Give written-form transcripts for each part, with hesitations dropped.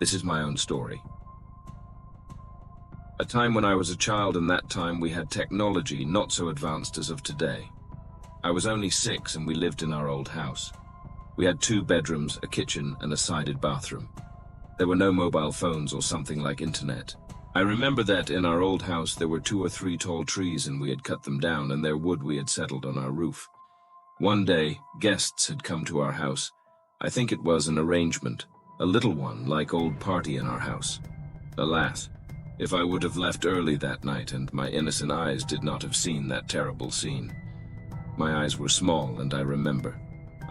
This is my own story. A time when I was a child, and that time we had technology not so advanced as of today. I was only 6 and we lived in our old house. We had 2 bedrooms, a kitchen and a sided bathroom. There were no mobile phones or something like internet. I remember that in our old house there were 2 or 3 tall trees and we had cut them down, and their wood we had settled on our roof. One day, guests had come to our house. I think it was an arrangement, a little one, like old party in our house. Alas, if I would have left early that night and my innocent eyes did not have seen that terrible scene. My eyes were small and I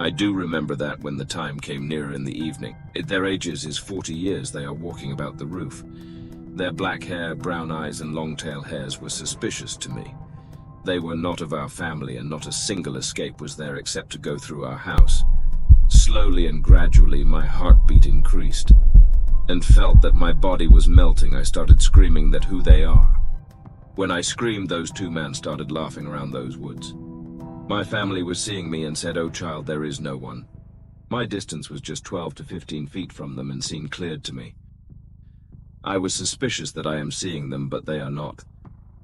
do remember that when the time came near in the evening. Their ages is 40 years, they are walking about the roof. Their black hair, brown eyes and long tail hairs were suspicious to me. They were not of our family and not a single escape was there except to go through our house. Slowly and gradually my heartbeat increased and felt that my body was melting. I started screaming that who they are. When I screamed, those 2 men started laughing around those woods. My family was seeing me and said, "Oh child, there is no one." My distance was just 12 to 15 feet from them and seemed cleared to me. I was suspicious that I am seeing them, but they are not.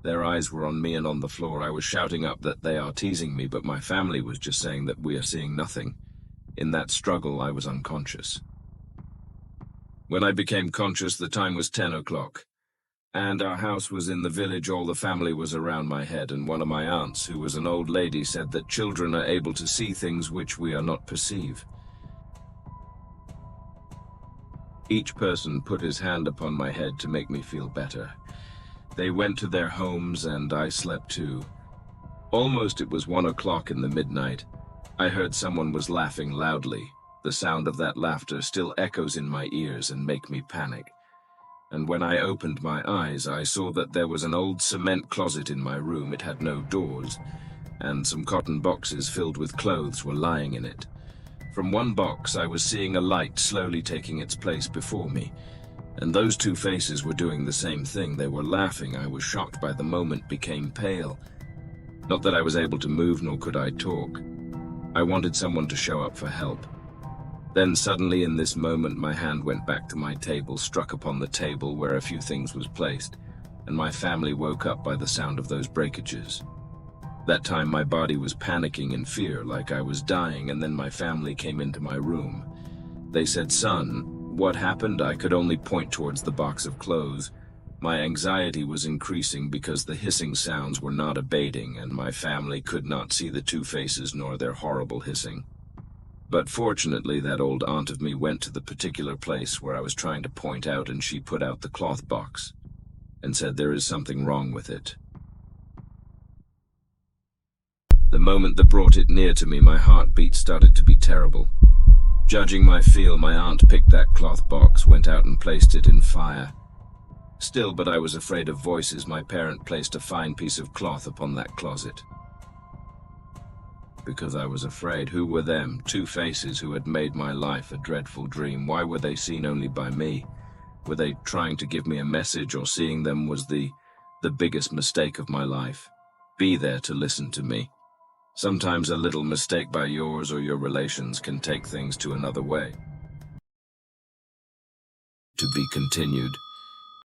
Their eyes were on me and on the floor. I was shouting up that they are teasing me, but my family was just saying that we are seeing nothing. In that struggle, I was unconscious. When I became conscious, the time was 10 o'clock, and our house was in the village. All the family was around my head, and one of my aunts, who was an old lady, said that children are able to see things which we are not perceive. Each person put his hand upon my head to make me feel better. They went to their homes and I slept too. Almost it was 1 o'clock in the midnight. I heard someone was laughing loudly. The sound of that laughter still echoes in my ears and make me panic. And when I opened my eyes, I saw that there was an old cement closet in my room. It had no doors, and some cotton boxes filled with clothes were lying in it. From one box, I was seeing a light slowly taking its place before me, and those 2 faces were doing the same thing. They were laughing. I was shocked by the moment, became pale. Not that I was able to move, nor could I talk. I wanted someone to show up for help. Then suddenly in this moment my hand went back to my table, struck upon the table where a few things was placed, and my family woke up by the sound of those breakages. That time my body was panicking in fear, like I was dying, and then my family came into my room. They said, "Son, what happened?" I could only point towards the box of clothes. My anxiety was increasing because the hissing sounds were not abating, and my family could not see the 2 faces nor their horrible hissing. But fortunately, that old aunt of me went to the particular place where I was trying to point out, and she put out the cloth box and said, "There is something wrong with it." The moment that brought it near to me, my heartbeat started to be terrible. Judging my feel, my aunt picked that cloth box, went out and placed it in fire. Still, but I was afraid of voices. My parent placed a fine piece of cloth upon that closet. Because I was afraid. Who were them? 2 faces who had made my life a dreadful dream. Why were they seen only by me? Were they trying to give me a message, or seeing them was the biggest mistake of my life? Be there to listen to me. Sometimes a little mistake by yours or your relations can take things to another way. To be continued.